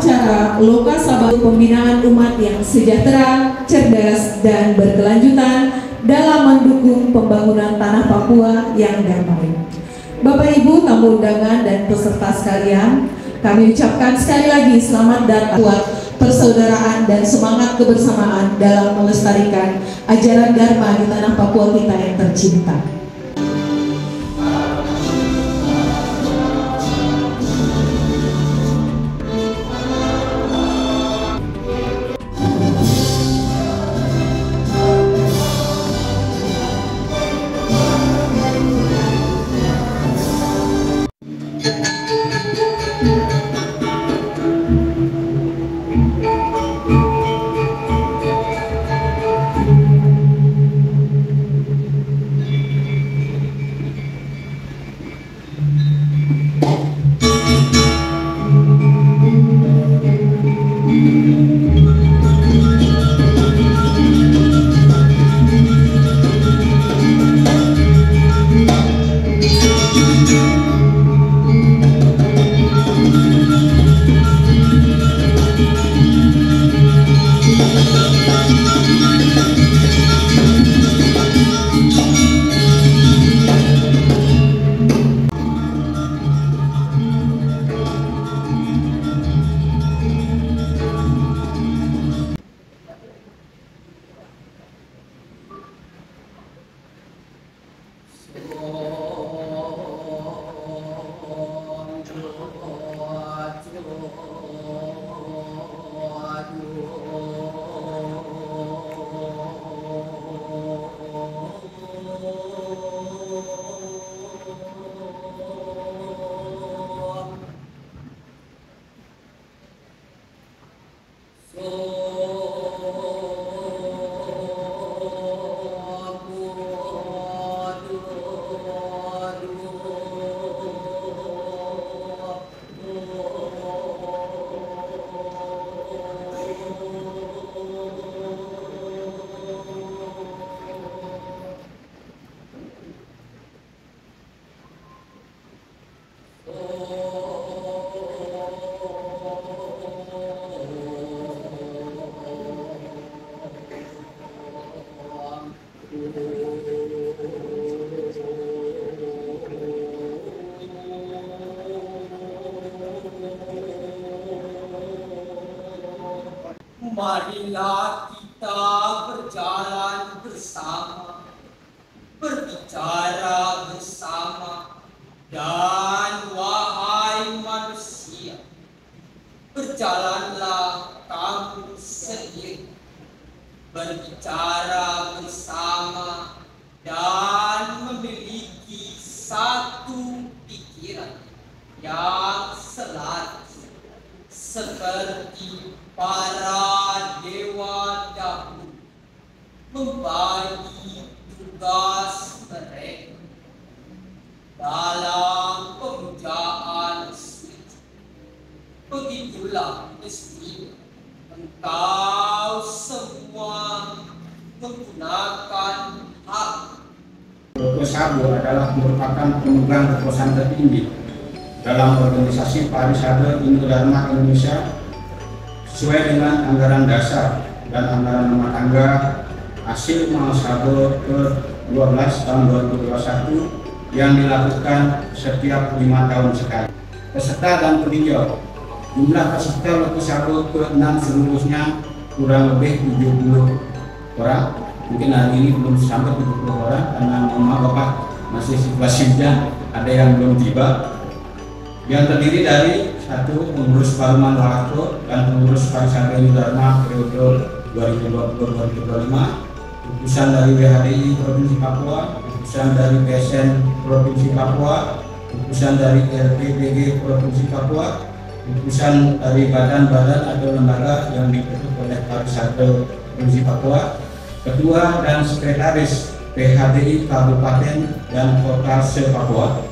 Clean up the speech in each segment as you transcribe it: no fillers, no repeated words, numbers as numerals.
acara Loka Sabah Pembinaan Umat yang Sejahtera, Cerdas, dan Berkelanjutan dalam mendukung pembangunan tanah Papua yang damai. Bapak Ibu tamu undangan dan peserta sekalian, kami ucapkan sekali lagi selamat datang buat persaudaraan dan semangat kebersamaan dalam melestarikan ajaran Dharma di tanah Papua kita yang tercinta. Marilah kita berjalan bersama, berbicara bersama, dan wahai manusia, berjalanlah kamu seiring, berbicara bersama, dan memiliki satu pikiran yang selaras, seperti para dewa dahulu membagi tugas mereka dalam pemujaan suci. Begitulah mestinya engkau semua menggunakan hak. Loka Sabah adalah merupakan pemegang kekuasaan tertinggi dalam organisasi pariwisata Indo-Dharma Indonesia sesuai dengan anggaran dasar dan anggaran rumah tangga hasil muhasabah ke-12 tahun 2021 yang dilakukan setiap 5 tahun sekali. Peserta dan peninjau, jumlah peserta Loka Sabah ke-6 seluruhnya kurang lebih 70 orang. Mungkin hari ini belum sampai 70 orang karena mama bapak masih situasi hujan, ada yang belum tiba. Yang terdiri dari satu pengurus Parlemen Waktu dan pengurus Pariwisata Indo-Dharma periode 2020-2025, utusan dari WHDI Provinsi Papua, utusan dari PSN Provinsi Papua, utusan dari RPPG Provinsi Papua, utusan dari badan-badan atau lembaga yang dibentuk oleh Pariwisata Provinsi Papua, ketua dan sekretaris PHDI Kabupaten dan Kota se-Papua,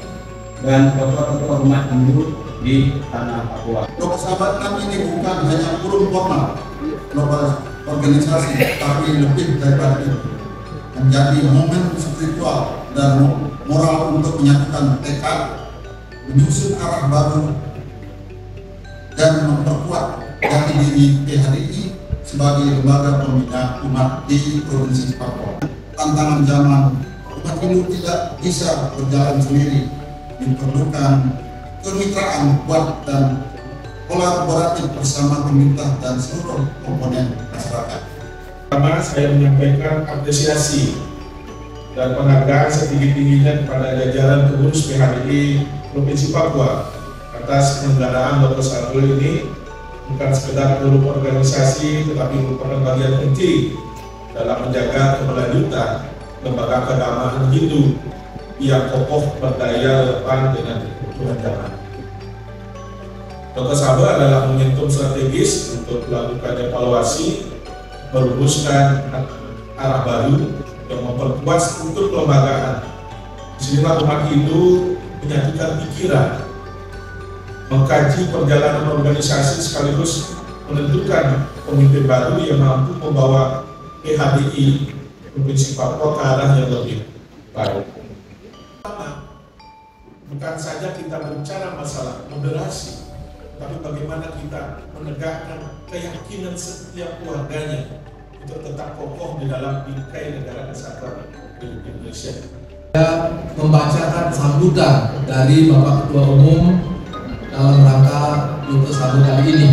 dan tokoh-tokoh umat Hindu di tanah Papua. Loka Sabah kami ini bukan hanya forum formal global organisasi, tapi lebih daripada itu, menjadi momen spiritual dan moral untuk menyatukan tekad menyusun arah baru dan memperkuat jati diri PHDI sebagai lembaga pembina umat di Provinsi Papua. Tantangan zaman, umat Hindu tidak bisa berjalan sendiri, diperlukan kemitraan kuat dan kolaboratif bersama pemerintah dan seluruh komponen masyarakat. Pertama, saya menyampaikan apresiasi dan penghargaan setinggi-tingginya kepada jajaran pengurus PHDI Provinsi Papua atas penyelenggaraan Loka Sabo ini. Bukan sekedar forum organisasi, tetapi merupakan bagian penting dalam menjaga keberlanjutan lembaga keagamaan Hindu yang kokoh berdaya relevan dengan kebutuhan zaman. Loka Sabo adalah momentum strategis untuk melakukan evaluasi, merumuskan arah baru yang memperkuat struktur kelembagaan. Disinilah umat Hindu menyatukan pikiran, mengkaji perjalanan organisasi sekaligus menentukan pemimpin baru yang mampu membawa PHDI Provinsi Papua ke arah yang lebih baik. Bukan saja kita berbicara masalah moderasi, tapi bagaimana kita menegakkan keyakinan setiap warganya untuk tetap kokoh di dalam bingkai negara kesatuan Republik Indonesia. Saya membacakan sambutan dari Bapak Ketua Umum dalam rangka Loka Sabo kali ini.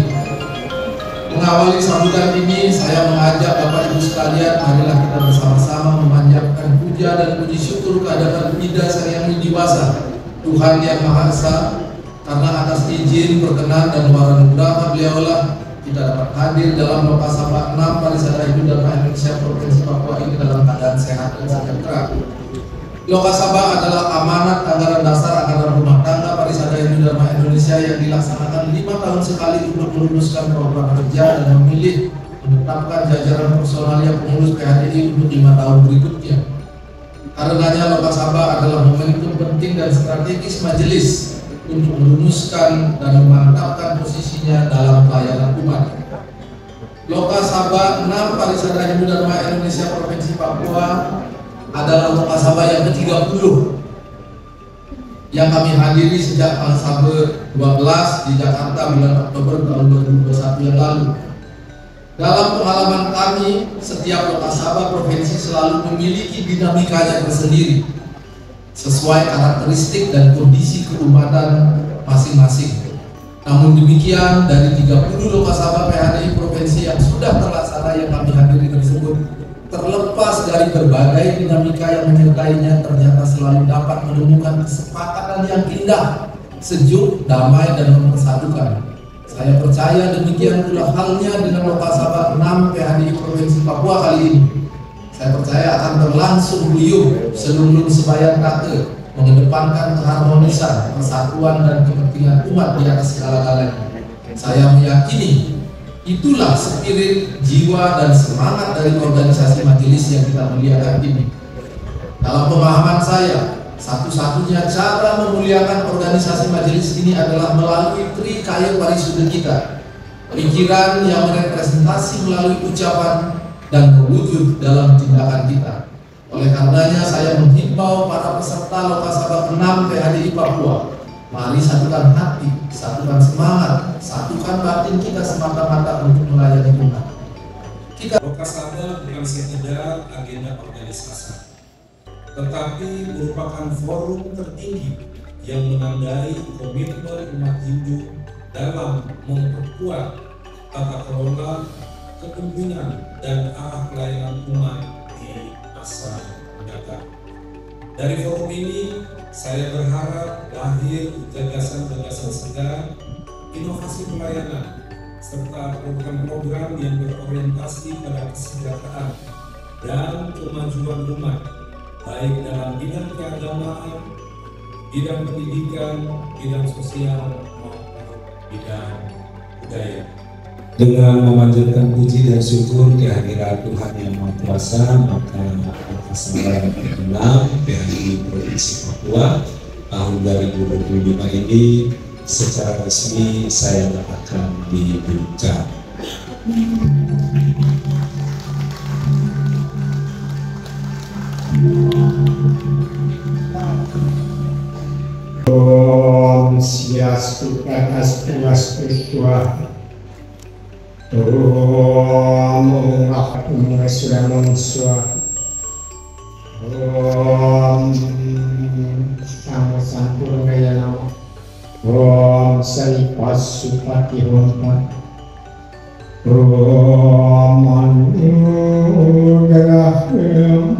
Mengawali sambutan ini, saya mengajak Bapak Ibu sekalian, marilah kita bersama-sama memanjatkan puja dan puji syukur kehadirat Ida Sang Yang Widiwasa, Tuhan Yang Maha Esa, karena atas izin, perkenan dan waranuguraha beliaulah kita dapat hadir dalam Loka Sabo 6 Parisada Hindu Dharma Indonesia Provinsi Papua ini dalam keadaan sehat dan sejahtera. Loka Sabo adalah amanat anggaran dasar anggaran rumah tangga Parisada Hindu Dharma Indonesia yang dilaksanakan 5 tahun sekali untuk meluluskan program kerja dan memilih menetapkan jajaran personalia pengurus PHDI untuk 5 tahun berikutnya. Karenanya Loka Sabo adalah momentum penting dan strategis majelis untuk merumuskan dan memantapkan posisinya dalam pelayanan umat. Loka Sabo 6 Parisada Hindu Dharma Indonesia Provinsi Papua adalah Loka Sabo yang ke-30 yang kami hadiri sejak Loka Sabo 12 di Jakarta bulan Oktober tahun 2021 yang lalu. Dalam pengalaman kami, setiap Loka Sabo provinsi selalu memiliki dinamikanya tersendiri sesuai karakteristik dan kondisi keumatan masing-masing. Namun demikian, dari 30 Loka Sabo PHDI provinsi yang sudah terlaksana yang kami hadiri tersebut, terlepas dari berbagai dinamika yang menyertainya, ternyata selalu dapat menemukan kesepakatan yang indah, sejuk, damai, dan mempersatukan. Saya percaya demikian pula halnya dengan Loka Sabo 6 PHDI Provinsi Papua kali ini. Saya percaya akan berlangsung riuh seluruh sebayan kata, mengedepankan keharmonisan, persatuan, dan kepentingan umat di atas segala-galanya. Saya meyakini itulah spirit, jiwa, dan semangat dari organisasi majelis yang kita muliakan ini. Dalam pemahaman saya, satu-satunya cara memuliakan organisasi majelis ini adalah melalui trikaya parisuda kita. Pikiran yang merepresentasi melalui ucapan dan berwujud dalam tindakan kita. Oleh karenanya saya menghimbau para peserta Loka Sabo 6 PHDI Papua, mari satukan hati, satukan semangat, satukan batin kita semata-mata untuk melayani umat. Loka Sabo bukan sekedar agenda organisasi, tetapi merupakan forum tertinggi yang menandai komitmen umat Hindu dalam memperkuat tata kelola, kepemimpinan, dan arah pelayanan umat di masa mendatang. Dari forum ini, saya berharap lahir gagasan-gagasan segar, inovasi pelayanan, serta program-program yang berorientasi pada kesejahteraan dan kemajuan umat, baik dalam bidang keagamaan, bidang pendidikan, bidang sosial, maupun bidang budaya. Dengan memanjatkan puji dan syukur kehadiran Tuhan Yang Maha Kuasa, maka Loka Sabo 6 PHDI Provinsi Papua tahun 2025 ini secara resmi saya akan dibuka. Om Om Swastiastu Swastiastu Om Ahadum Suraman Swaha Om Sama Sampurnaya Nama Om Saripasupati Hormat Om Anugerah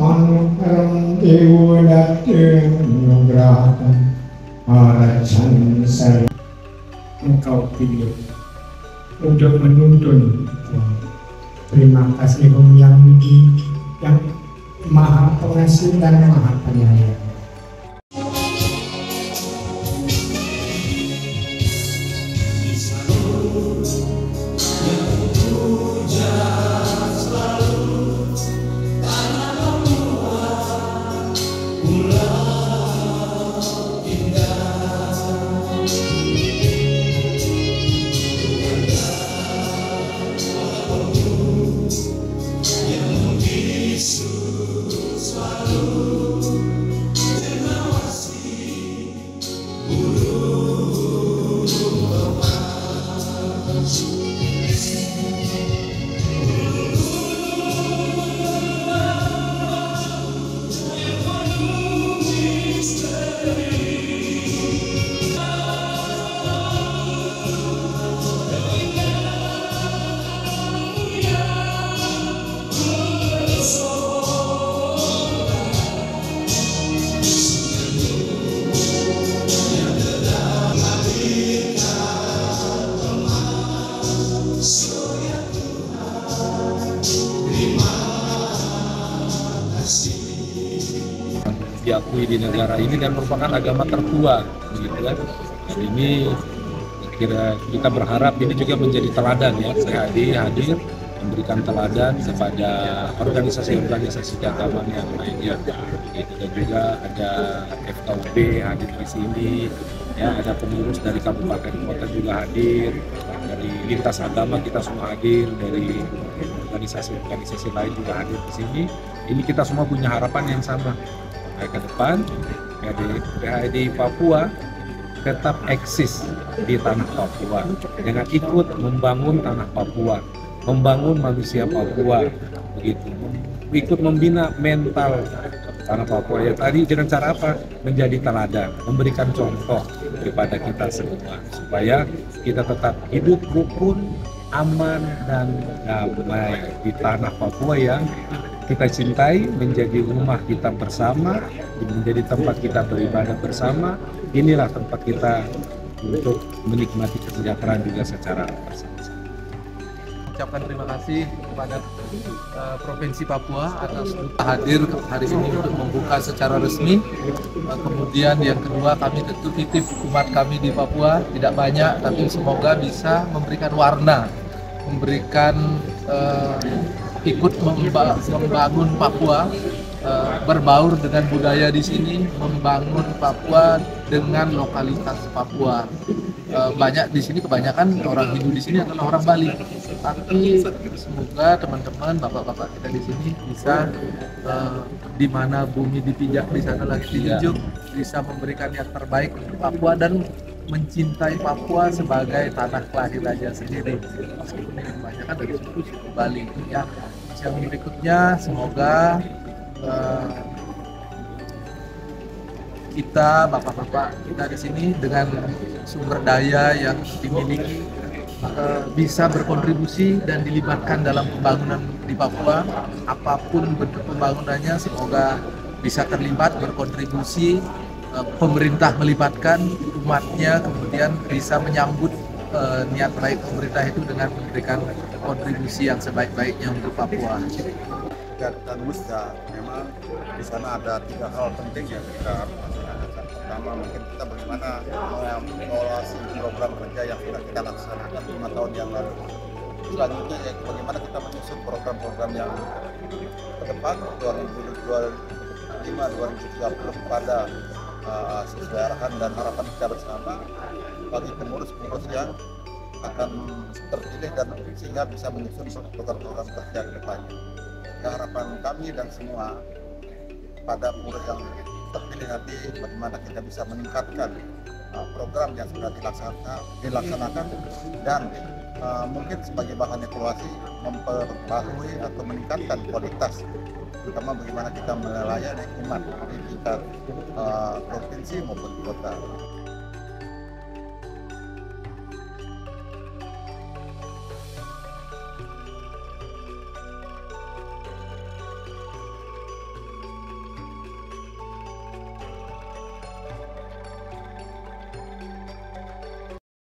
Manukaram Dewadateng Nugraham Arajan saya engkau pilih untuk menuntun. Terima kasih Om yang Maha Pengasih dan Maha Penyayang. Diakui di negara ini dan merupakan agama tertua, begitu kan. Dan ini kita berharap ini juga menjadi teladan ya. Saya hadir memberikan teladan kepada organisasi-organisasi keagamaan yang lainnya. Gitu. Dan juga ada FKUP hadir di sini, ya ada pengurus dari kabupaten kota juga hadir, dari lintas agama kita semua hadir, dari organisasi-organisasi lain juga hadir di sini. Ini kita semua punya harapan yang sama. Ke depan PHRI Papua tetap eksis di tanah Papua dengan ikut membangun tanah Papua, membangun manusia Papua, begitu, ikut membina mental tanah Papua ya tadi dengan cara apa? Menjadi teladan, memberikan contoh kepada kita semua supaya kita tetap hidup rukun, aman dan damai di tanah Papua yang kita cintai, menjadi rumah kita bersama, menjadi tempat kita beribadah bersama. Inilah tempat kita untuk menikmati kesejahteraan juga secara bersama-sama. Ucapkan terima kasih kepada Provinsi Papua atas hadir hari ini untuk membuka secara resmi. Kemudian yang kedua, kami tentu titip umat kami di Papua tidak banyak, tapi semoga bisa memberikan warna, memberikan ikut membangun Papua, berbaur dengan budaya di sini, membangun Papua dengan lokalitas Papua. Banyak di sini, kebanyakan orang Hindu di sini adalah orang Bali. Tapi semoga teman-teman, bapak-bapak kita di sini bisa di mana bumi dipijak di sana lagi dijunjung, bisa memberikan yang terbaik untuk Papua dan mencintai Papua sebagai tanah kelahirannya sendiri. Meskipun ini kebanyakan dari suku Bali. Ya, yang berikutnya semoga kita bapak-bapak kita di sini dengan sumber daya yang dimiliki bisa berkontribusi dan dilibatkan dalam pembangunan di Papua. Apapun bentuk pembangunannya, semoga bisa terlibat, berkontribusi. Pemerintah melibatkan umatnya, kemudian bisa menyambut niat baik pemerintah itu dengan memberikan kontribusi yang sebaik-baiknya untuk Papua. Dan Musda, memang di sana ada 3 hal penting yang kita laksanakan. Pertama, mungkin kita bagaimana mengevaluasi program kerja yang sudah kita laksanakan 5 tahun yang lalu. Selanjutnya, bagaimana kita menyusun program-program yang ke depan 2025-2030 pada sesuai arahan dan harapan kita bersama bagi pengurus-pengurus yang akan terpilih dan sehingga bisa menyusun program-program kerja ke depannya. Harapan kami dan semua pada pengurus yang terpilih nanti bagaimana kita bisa meningkatkan program yang sudah dilaksanakan dan mungkin sebagai bahan evaluasi memperbaharui atau meningkatkan kualitas, terutama bagaimana kita melayani umat di tingkat provinsi maupun kota.